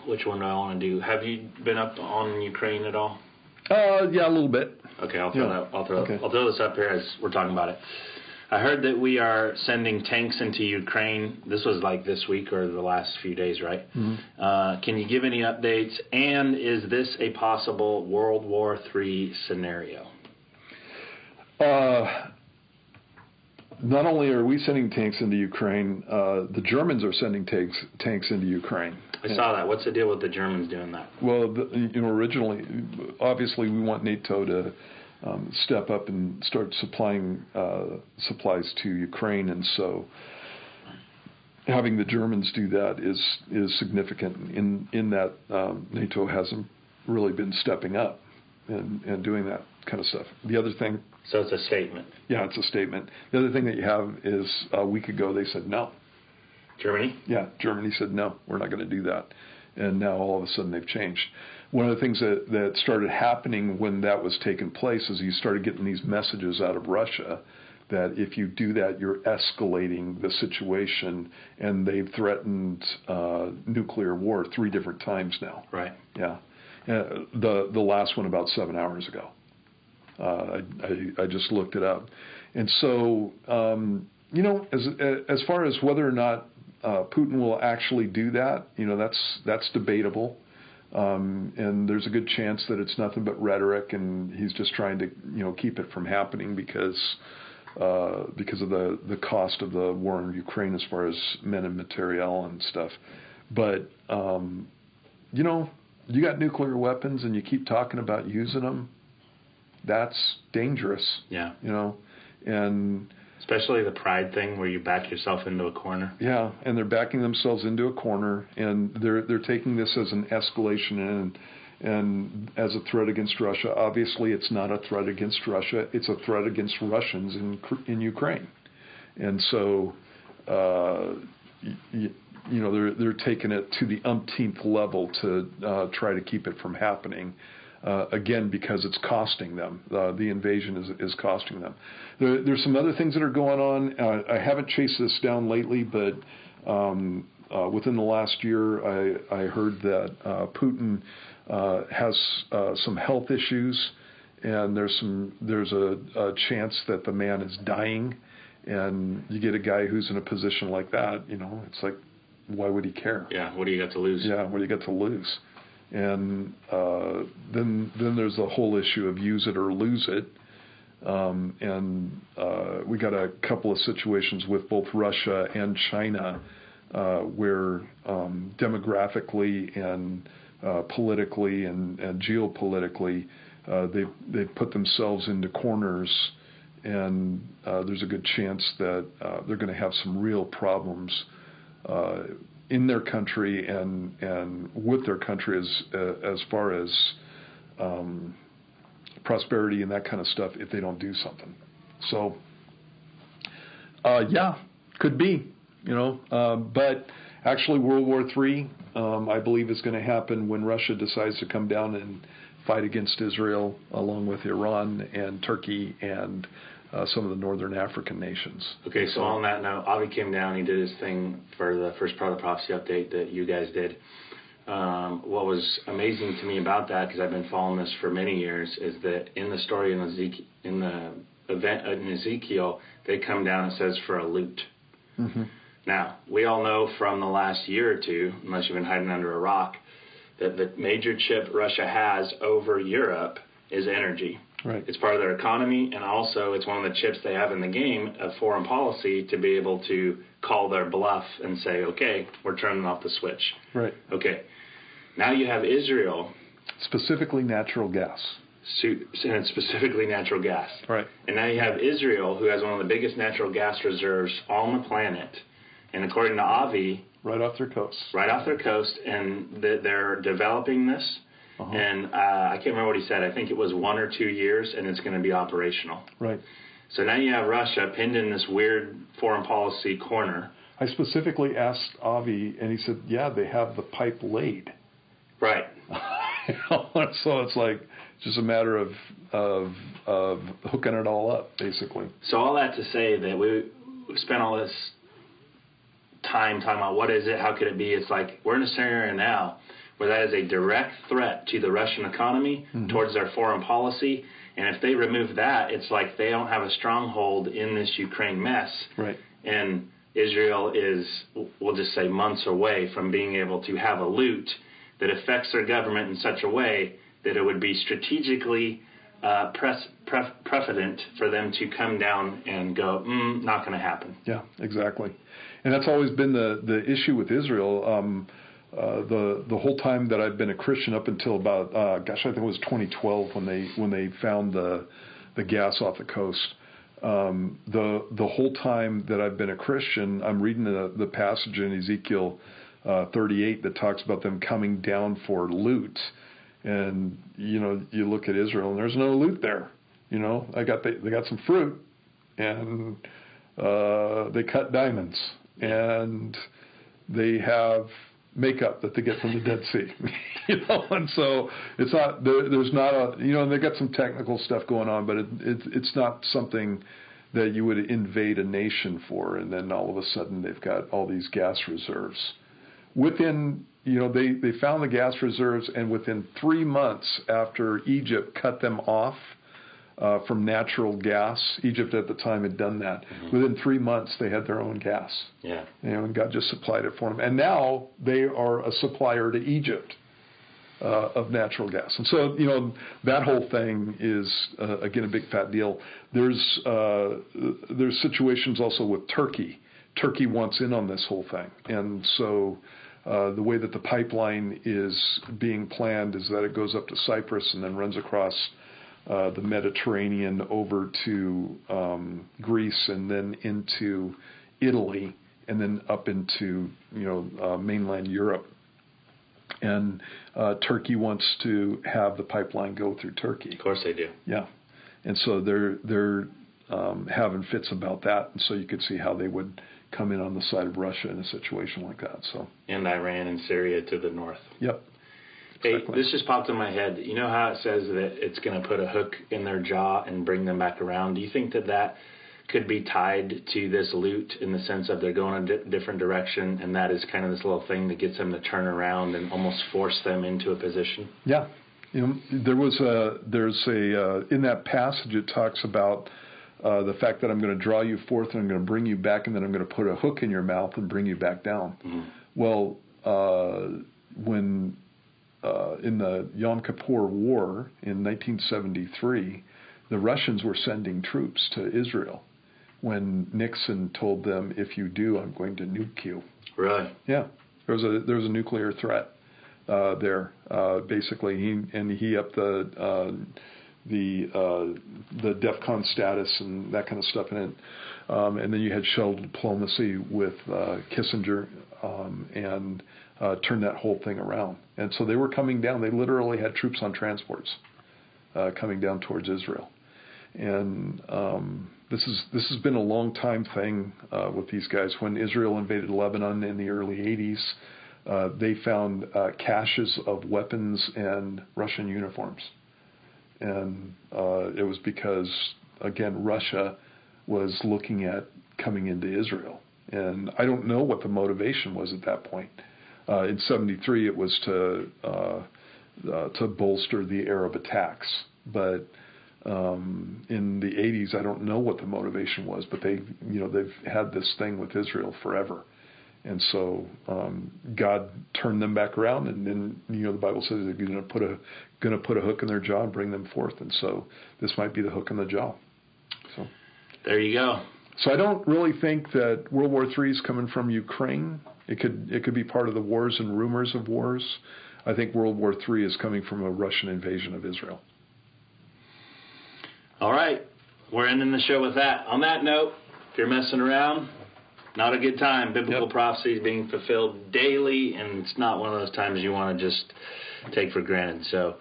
Which one do I want to do? Have you been up on Ukraine at all? Yeah, a little bit. Okay, I'll throw this up here as we're talking about it. I heard that we are sending tanks into Ukraine. This was like this week or the last few days, right? Mm-hmm. Can you give any updates? And is this a possible World War III scenario? Not only are we sending tanks into Ukraine, the Germans are sending tanks into Ukraine. I saw that. What's the deal with the Germans doing that? Well, originally, obviously, we want NATO to step up and start supplying supplies to Ukraine, and so having the Germans do that is significant. In that NATO hasn't really been stepping up and doing that kind of stuff. The other thing. So it's a statement. Yeah, it's a statement. The other thing that you have is a week ago they said no. Germany? Yeah, Germany said no, we're not going to do that. And now all of a sudden they've changed. One of the things that started happening when that was taking place is you started getting these messages out of Russia that if you do that, you're escalating the situation, and they've threatened nuclear war 3 different times now. Right. Yeah. The last one about 7 hours ago. I just looked it up. And so, as far as whether or not Putin will actually do that, that's debatable. And there's a good chance that it's nothing but rhetoric, and he's just trying to, keep it from happening because of the cost of the war in Ukraine as far as men and materiel and stuff. But, you got nuclear weapons and you keep talking about using them. That's dangerous. Yeah. And especially the pride thing where you back yourself into a corner. Yeah, and they're backing themselves into a corner, and they're taking this as an escalation and as a threat against Russia. Obviously, it's not a threat against Russia; it's a threat against Russians in Ukraine. And so, they're taking it to the umpteenth level to try to keep it from happening. Again, because it's costing them. The invasion is costing them. There's some other things that are going on. I haven't chased this down lately, but within the last year, I heard that Putin has some health issues, and there's a chance that the man is dying. And you get a guy who's in a position like that, it's like, why would he care? Yeah, what do you got to lose? Yeah, what do you got to lose? And then there's the whole issue of use it or lose it. And we got a couple of situations with both Russia and China where demographically and politically and geopolitically they put themselves into corners, and there's a good chance that they're going to have some real problems in their country and with their country as far as prosperity and that kind of stuff if they don't do something. So, could be, but actually World War III, I believe is going to happen when Russia decides to come down and fight against Israel along with Iran and Turkey and some of the northern African nations. Okay, so on that note, Avi came down, he did his thing for the first part of the prophecy update that you guys did. What was amazing to me about that, because I've been following this for many years, is that in the story in the event in Ezekiel, they come down, it says, for a loot. Mm-hmm. Now, we all know from the last year or two, unless you've been hiding under a rock, that the major chip Russia has over Europe is energy. Right. It's part of their economy, and also it's one of the chips they have in the game of foreign policy to be able to call their bluff and say, okay, we're turning off the switch. Right. Okay. Now you have Israel. Specifically natural gas. And it's specifically natural gas. Right. And now you have Israel, who has one of the biggest natural gas reserves on the planet. And according to Avi... Right off their coast. Right off their coast, and they're developing this. Uh-huh. And I can't remember what he said. I think it was 1 or 2 years, and it's going to be operational. Right. So now you have Russia pinned in this weird foreign policy corner. I specifically asked Avi, and he said, yeah, they have the pipe laid. Right. So it's like just a matter of hooking it all up, basically. So all that to say that we spent all this time talking about what is it, how could it be. It's like we're in a scenario now where that is a direct threat to the Russian economy, towards their foreign policy. And if they remove that, it's like they don't have a stronghold in this Ukraine mess. Right. And Israel is, we'll just say, months away from being able to have a loot that affects their government in such a way that it would be strategically precedent for them to come down and go, not going to happen. Yeah, exactly. And that's always been the issue with Israel. The whole time that I've been a Christian, up until about I think it was 2012 when they found the gas off the coast. The whole time that I've been a Christian, I'm reading the passage in Ezekiel 38 that talks about them coming down for loot. And you look at Israel and there's no loot there. They got some fruit, and they cut diamonds, and they have makeup that they get from the Dead Sea, and so it's not there's not a they got some technical stuff going on, but it's not something that you would invade a nation for, and then all of a sudden they've got all these gas reserves. Within they found the gas reserves, and within 3 months after Egypt cut them off from natural gas, Egypt at the time had done that. Within 3 months, they had their own gas. Yeah. And God just supplied it for them. And now they are a supplier to Egypt of natural gas. And so, that whole thing is, again, a big fat deal. There's situations also with Turkey. Turkey wants in on this whole thing. And so the way that the pipeline is being planned is that it goes up to Cyprus and then runs across the Mediterranean over to Greece, and then into Italy, and then up into mainland Europe. And Turkey wants to have the pipeline go through Turkey. Of course they do. Yeah, and so they're having fits about that, and so you could see how they would come in on the side of Russia in a situation like that. So. And Iran and Syria to the north. Yep. Hey, Exactly. this just popped in my head. You know how it says that it's going to put a hook in their jaw and bring them back around? Do you think that could be tied to this loot, in the sense of they're going a different direction, and that is kind of this little thing that gets them to turn around and almost force them into a position? Yeah. There's in that passage it talks about the fact that I'm going to draw you forth and I'm going to bring you back, and then I'm going to put a hook in your mouth and bring you back down. Mm-hmm. Well, when in the Yom Kippur War in 1973, the Russians were sending troops to Israel when Nixon told them, "If you do, I'm going to nuke you." Really? Yeah. There was a nuclear threat there. Basically, he upped the DEFCON status and that kind of stuff in it. And then you had shuttle diplomacy with Kissinger and turned that whole thing around. And so they were coming down. They literally had troops on transports coming down towards Israel. And this has been a long time thing with these guys. When Israel invaded Lebanon in the early 80s, they found caches of weapons and Russian uniforms. And it was because, again, Russia was looking at coming into Israel. And I don't know what the motivation was at that point. In 73, it was to bolster the Arab attacks. But in the 80s, I don't know what the motivation was. But they've had this thing with Israel forever. And so God turned them back around, and then the Bible says they're going to put a hook in their jaw and bring them forth. And so this might be the hook in the jaw. So there you go. So I don't really think that World War III is coming from Ukraine. It could be part of the wars and rumors of wars. I think World War III is coming from a Russian invasion of Israel. All right, we're ending the show with that. On that note, if you're messing around, not a good time. Biblical prophecy is being fulfilled daily, and it's not one of those times you want to just take for granted. So